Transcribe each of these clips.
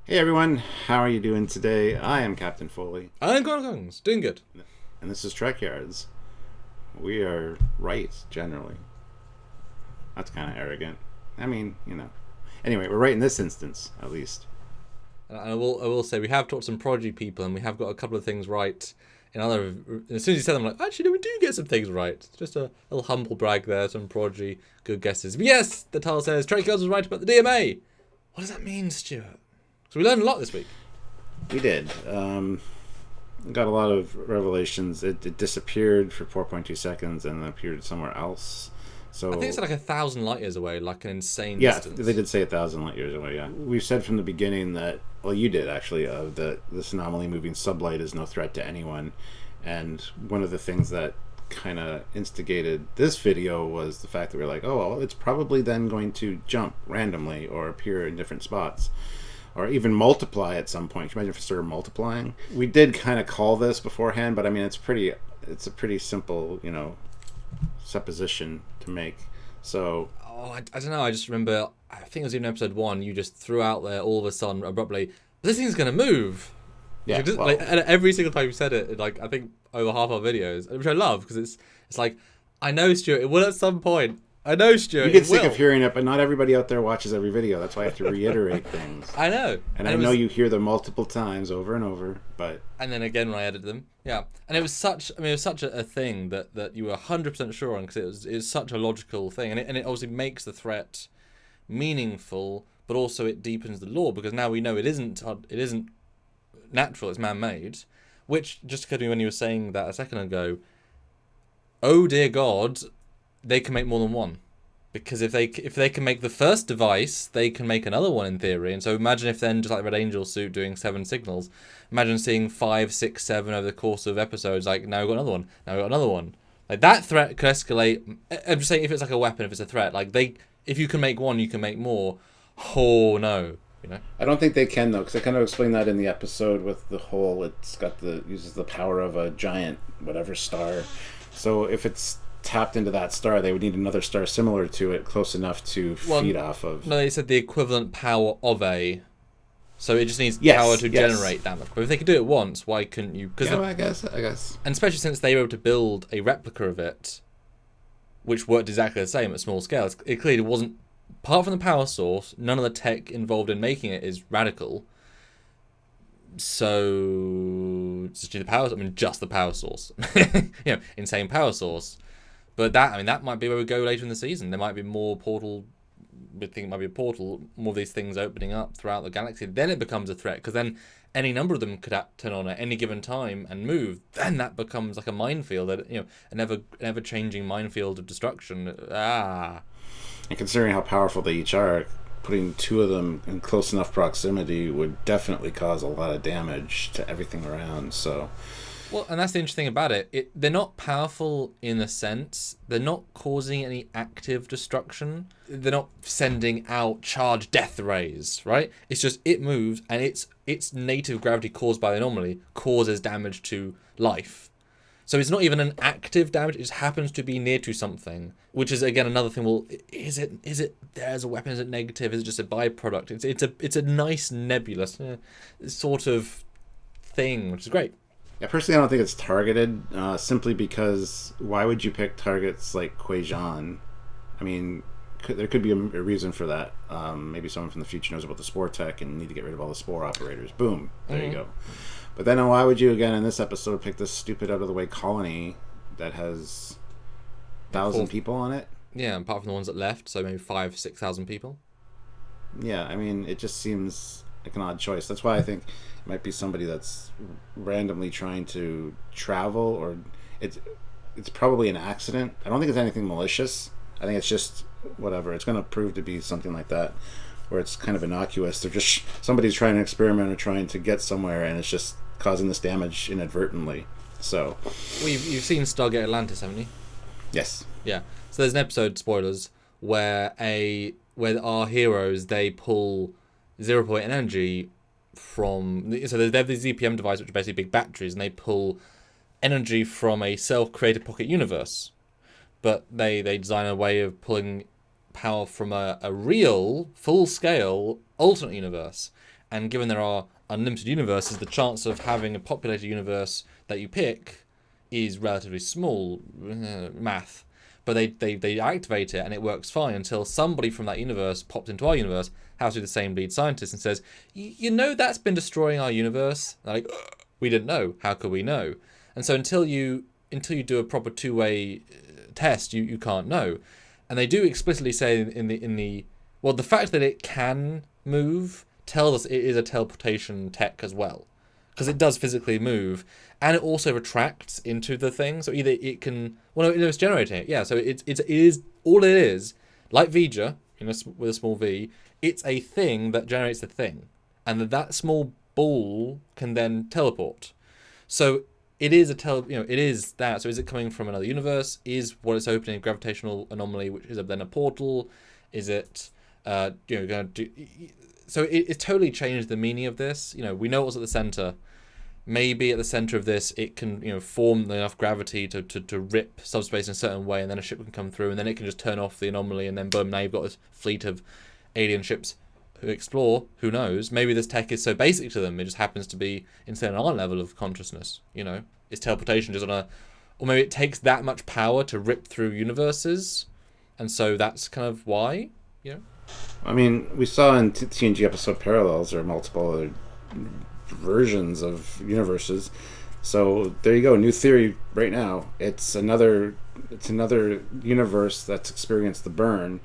Hey everyone, how are you doing today? I am Captain Foley, I'm Guns, doing good. and this is Trekyards. We are right, generally. That's kind of arrogant. I mean, Anyway, we're right in this instance, at least. And I will say we have talked to some Prodigy people, and we have got a couple of things right. In other, as soon as you said them, I'm like, actually, we do get some things right. It's just a little humble brag there. Some Prodigy good guesses. But yes, the title says Trekyards was right about the DMA. What does that mean, Stuart? So we learned a lot this week. We did. Got a lot of revelations. It disappeared for 4.2 seconds and then appeared somewhere else. So I think it's like 1,000 light years away, like an insane yeah, distance. they did say 1,000 light years away. Yeah, we've said from the beginning that, well, you did actually, that this anomaly moving sublight is no threat to anyone. And one of the things that kind of instigated this video was the fact that we're like, oh, well, it's probably then going to jump randomly or appear in different spots, or even multiply at some point. Can you imagine if it started multiplying? We did kind of call this beforehand, but I mean, it's a pretty simple, supposition to make. So I don't know. I just remember, I think it was in episode 1, you just threw out there all of a sudden abruptly, this thing's going to move. yeah, well, And every single time you said it, like, I think over half our videos, which I love, because it's like, I know, Stuart, it will at some point. I know, Stuart, you get it sick will. of hearing it, but not everybody out there watches every video. That's why I have to reiterate things. I know. And I know you hear them multiple times over and over, but And then again when I edited them. Yeah. And it was such a thing that you were 100% sure on, because it was such a logical thing. And it obviously makes the threat meaningful, but also it deepens the lore, because now we know it isn't natural, it's man-made. Which, just occurred to me when you were saying that a second ago, oh dear God, they can make more than one. Because if they can make the first device, they can make another one in theory. And so imagine if then, just like Red Angel suit doing 7 signals, imagine seeing 5, 6, 7 over the course of episodes. Like, now we've got another one. Now we've got another one. Like, that threat could escalate. I'm just saying, if it's like a weapon, if it's a threat, like if you can make one, you can make more. Oh no, I don't think they can, though, because I kind of explained that in the episode with the whole, uses the power of a giant whatever star. So if it's tapped into that star, they would need another star similar to it, close enough to feed off of. No, they said the equivalent power of a. So it just needs Yes, power to yes. generate that much. But if they could do it once, why couldn't you? Yeah, well, I guess. And especially since they were able to build a replica of it, which worked exactly the same at small scale. It clearly wasn't. Apart from the power source, none of the tech involved in making it is radical. So just the power. I mean, just the power source. Insane power source. But that might be where we go later in the season. There might be more portal. We think it might be a portal. More of these things opening up throughout the galaxy. Then it becomes a threat, because then any number of them could turn on at any given time and move. Then that becomes like a minefield. An ever changing minefield of destruction. And considering how powerful they each are, putting 2 of them in close enough proximity would definitely cause a lot of damage to everything around. So. Well, and that's the interesting thing about it. They're not powerful in the sense they're not causing any active destruction. They're not sending out charged death rays, right? It's just it moves, and its native gravity caused by the anomaly causes damage to life. So it's not even an active damage. It just happens to be near to something, which is again another thing. Well, is it there as a weapon? Is it negative? Is it just a byproduct? It's a nice nebulous sort of thing, which is great. Yeah, personally, I don't think it's targeted, simply because why would you pick targets like Quajan? I mean, there could be a reason for that. Maybe someone from the future knows about the spore tech and need to get rid of all the spore operators. Boom, there you go. But then why would you, again, in this episode, pick this stupid out-of-the-way colony that has 1,000 people on it? Yeah, apart from the ones that left, so maybe 5,000, 6,000 people. Yeah, I mean, it just seems like an odd choice. That's why I think it might be somebody that's randomly trying to travel, or it's probably an accident. I don't think it's anything malicious. I think it's just whatever. It's going to prove to be something like that, where it's kind of innocuous. They're just somebody's trying an experiment or trying to get somewhere, and it's just causing this damage inadvertently. So, you've seen Stargate Atlantis, haven't you? Yes. Yeah. So there's an episode, spoilers, where our heroes, they pull 0 point energy from. So they have these ZPM devices, which are basically big batteries, and they pull energy from a self-created pocket universe. But they design a way of pulling power from a real, full-scale alternate universe. And given there are unlimited universes, the chance of having a populated universe that you pick is relatively small, math. But they activate it and it works fine until somebody from that universe pops into our universe, has to be the same lead scientist, and says, you know that's been destroying our universe? They're like, we didn't know. How could we know? And so until you do a proper two-way test, you can't know. And they do explicitly say the fact that it can move tells us it is a teleportation tech as well, because it does physically move, and it also retracts into the thing. So either it can, it's generating it, yeah. So it is all it is, like Vija, with a small v. It's a thing that generates the thing, and that small ball can then teleport. So it is it is that. So is it coming from another universe? Is what it's opening a gravitational anomaly, which is then a portal? Is it going to do? So it totally changed the meaning of this. We know what's at the center. Maybe at the center of this, it can form enough gravity to rip subspace in a certain way, and then a ship can come through, and then it can just turn off the anomaly, and then boom, now you've got this fleet of alien ships who explore. Who knows? Maybe this tech is so basic to them, it just happens to be instead on our level of consciousness. It's teleportation just or maybe it takes that much power to rip through universes, and so that's kind of why. I mean, we saw in TNG episode Parallels there are multiple other versions of universes. So there you go, new theory right now. It's another universe that's experienced the burn,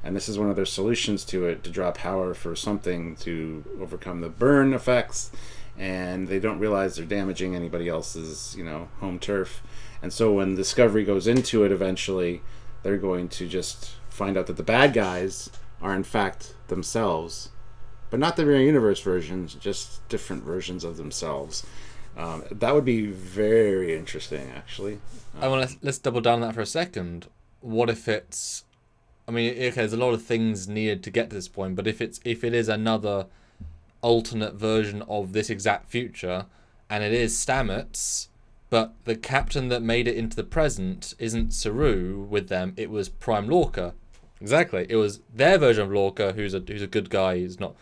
and this is one of their solutions to it, to draw power for something to overcome the burn effects, and they don't realize they're damaging anybody else's home turf. And so when Discovery goes into it eventually, they're going to just find out that the bad guys are in fact themselves, but not the Mirror Universe versions, just different versions of themselves. That would be very interesting, actually. Let's double down on that for a second. What if it's? I mean, okay, there's a lot of things needed to get to this point, but if it is another alternate version of this exact future, and it is Stamets, but the captain that made it into the present isn't Saru with them, it was Prime Lorca. Exactly, it was their version of Lorca, who's a good guy. He's not.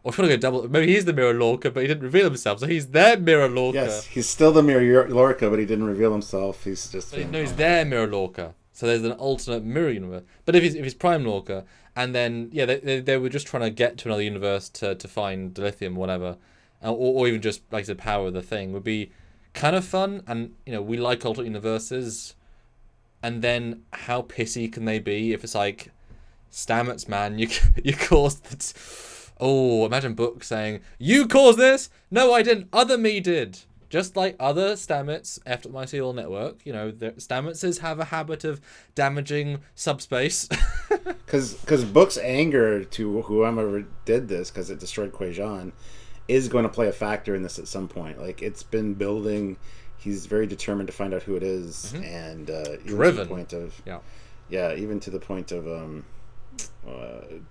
Or if you want to go double, maybe he's the Mirror Lorca, but he didn't reveal himself, so he's their Mirror Lorca. Yes, he's still the Mirror Lorca, but he didn't reveal himself. He's just. He's their Mirror Lorca. So there's an alternate mirror universe. But if he's Prime Lorca, and then they were just trying to get to another universe to find dilithium, whatever, or even just like I said, power the thing would be kind of fun. And we like alternate universes. And then how pissy can they be if it's like, Stamets, man, you caused that. Oh, imagine Book saying, "You caused this? No, I didn't. Other me did." Just like other Stamets, after my serial network, the Stametses have a habit of damaging subspace. Because Book's anger to whoever did this, because it destroyed Quajan, is going to play a factor in this at some point. Like, it's been building. He's very determined to find out who it is, and driven. To the point of even to the point of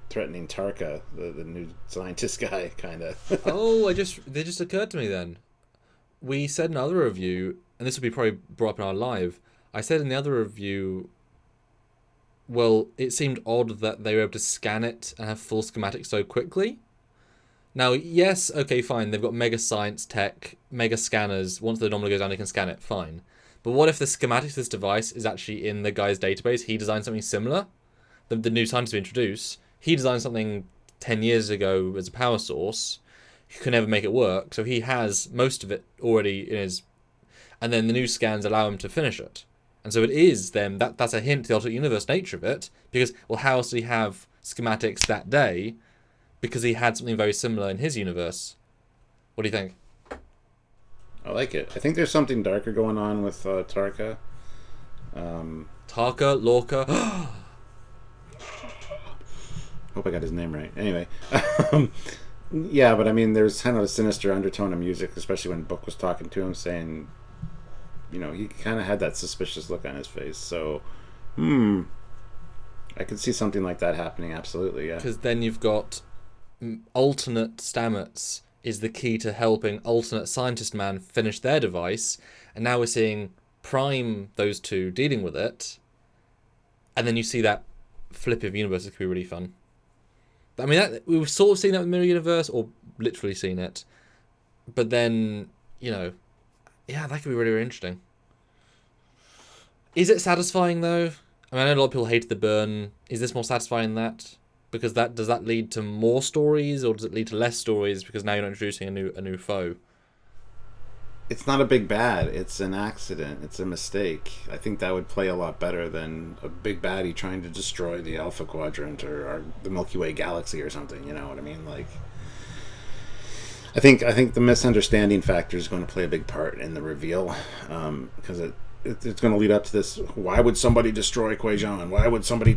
threatening Tarka, the new scientist guy, kind of. They just occurred to me then. We said in another review, and this will be probably brought up in our live, I said in the other review, well, it seemed odd that they were able to scan it and have full schematics so quickly. Now, yes, okay, fine, they've got mega science tech, mega scanners, once the anomaly goes down, they can scan it, fine. But what if the schematics of this device is actually in the guy's database? He designed something similar. The new scientist we introduce, he designed something 10 years ago as a power source. He could never make it work, so he has most of it already in his... And then the new scans allow him to finish it. And so it is then, that's a hint to the alternate universe nature of it, because, well, how else did he have schematics that day? Because he had something very similar in his universe. What do you think? I like it. I think there's something darker going on with Tarka. Tarka, Lorca... Hope I got his name right. Anyway, yeah, but I mean, there's kind of a sinister undertone of music, especially when Book was talking to him, saying, he kind of had that suspicious look on his face. So, I could see something like that happening. Absolutely, yeah. Because then you've got alternate Stamets is the key to helping alternate Scientist Man finish their device, and now we're seeing Prime, those two dealing with it, and then you see that flip of universes could be really fun. I mean, we've sort of seen that with Mirror Universe, or literally seen it. But then, yeah, that could be really, really interesting. Is it satisfying, though? I mean, I know a lot of people hated the burn. Is this more satisfying than that? Because does that lead to more stories, or does it lead to less stories because now you're not introducing a new foe? It's not a big bad. It's an accident. It's a mistake. I think that would play a lot better than a big baddie trying to destroy the Alpha Quadrant or the Milky Way galaxy or something. You know what I mean? Like, I think the misunderstanding factor is going to play a big part in the reveal, because it's going to lead up to this. Why would somebody destroy Quajon? Why would somebody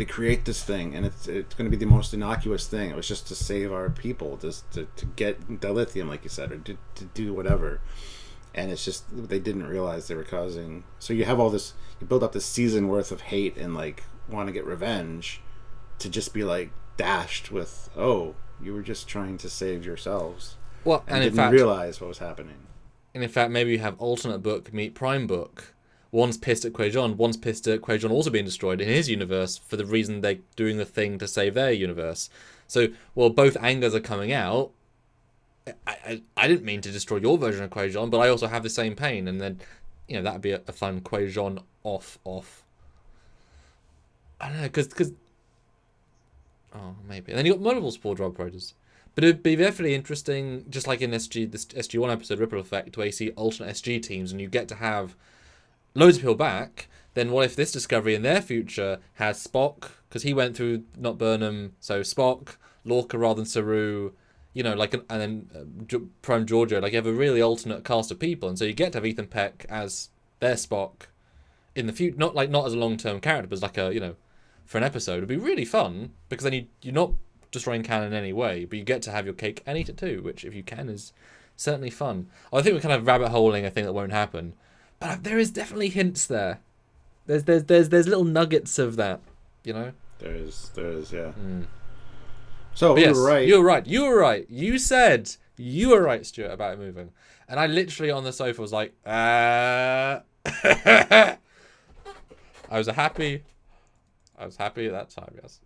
create this thing? And it's going to be the most innocuous thing. It was just to save our people, just to get dilithium, like you said, or to do whatever. And it's just, they didn't realize they were causing. So you have all this, you build up this season worth of hate and like want to get revenge, to just be like dashed with, oh, you were just trying to save yourselves. Well, and didn't realize what was happening. And in fact, maybe you have alternate book meet Prime book. One's pissed at Quajon, one's pissed at Quajon also being destroyed in his universe for the reason they're doing the thing to save their universe. So, while both angers are coming out, I didn't mean to destroy your version of Quajon, but I also have the same pain. And then, that'd be a fun Quajon off. I don't know, because... Oh, maybe. And then you got multiple spore drop operators. But it'd be definitely interesting, just like in this SG1 episode, Ripple Effect, where you see alternate SG teams and you get to have loads of people back. Then what if this discovery in their future has Spock, because he went through not Burnham, so Spock, Lorca rather than Saru, and then Prime Georgia, like you have a really alternate cast of people. And so you get to have Ethan Peck as their Spock in the future, not as a long-term character, but as like a, for an episode. It'd be really fun, because then you're not destroying canon in any way, but you get to have your cake and eat it too, which, if you can, is certainly fun. I think we're kind of rabbit holing a thing that won't happen, but there is definitely hints there. There's little nuggets of that, There is, yeah. So but yes, you were right. You were right. You said you were right, Stuart, about it moving, and I literally on the sofa was like, I was happy at that time, yes.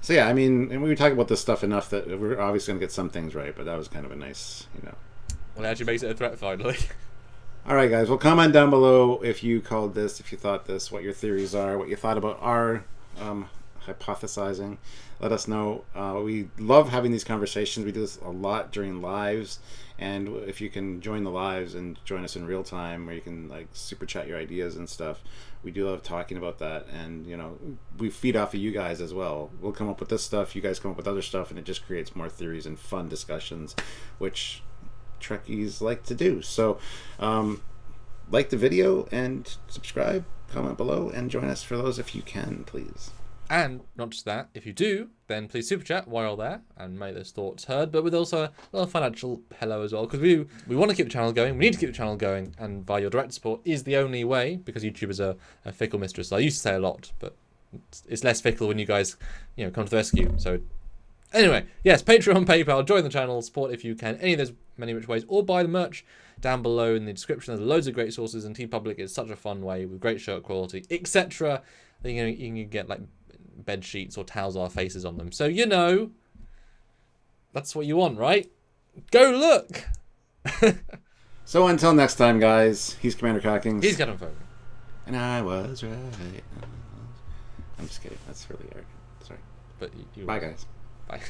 So yeah, I mean, and we were talking about this stuff enough that we're obviously going to get some things right, but that was kind of a nice, Well, it actually makes it a threat finally. All right, guys. Well, comment down below if you called this, if you thought this, what your theories are, what you thought about our hypothesizing. Let us know. We love having these conversations. We do this a lot during lives, and if you can join the lives and join us in real time, where you can like super chat your ideas and stuff, we do love talking about that. And we feed off of you guys as well. We'll come up with this stuff, you guys come up with other stuff, and it just creates more theories and fun discussions, which Trekkies like to do. So like the video and subscribe, comment below, and join us for those if you can, please. And not just that, if you do, then please super chat while you're there and make those thoughts heard, but with also a little financial hello as well, because we want to keep the channel going, we need to keep the channel going, and by your direct support is the only way, because YouTube is a fickle mistress. I used to say a lot, but it's less fickle when you guys come to the rescue. So anyway, yes, Patreon, PayPal, join the channel, support if you can, any of those many which ways, or buy the merch down below in the description. There's loads of great sources, and TeePublic is such a fun way with great shirt quality, etc. You can get like bed sheets or towels with our faces on them. So that's what you want, right? Go look. So until next time, guys. He's Commander Cockings. He's Captain Foley. And I was right. I'm just kidding. That's really arrogant. Sorry. But bye, guys. Bye.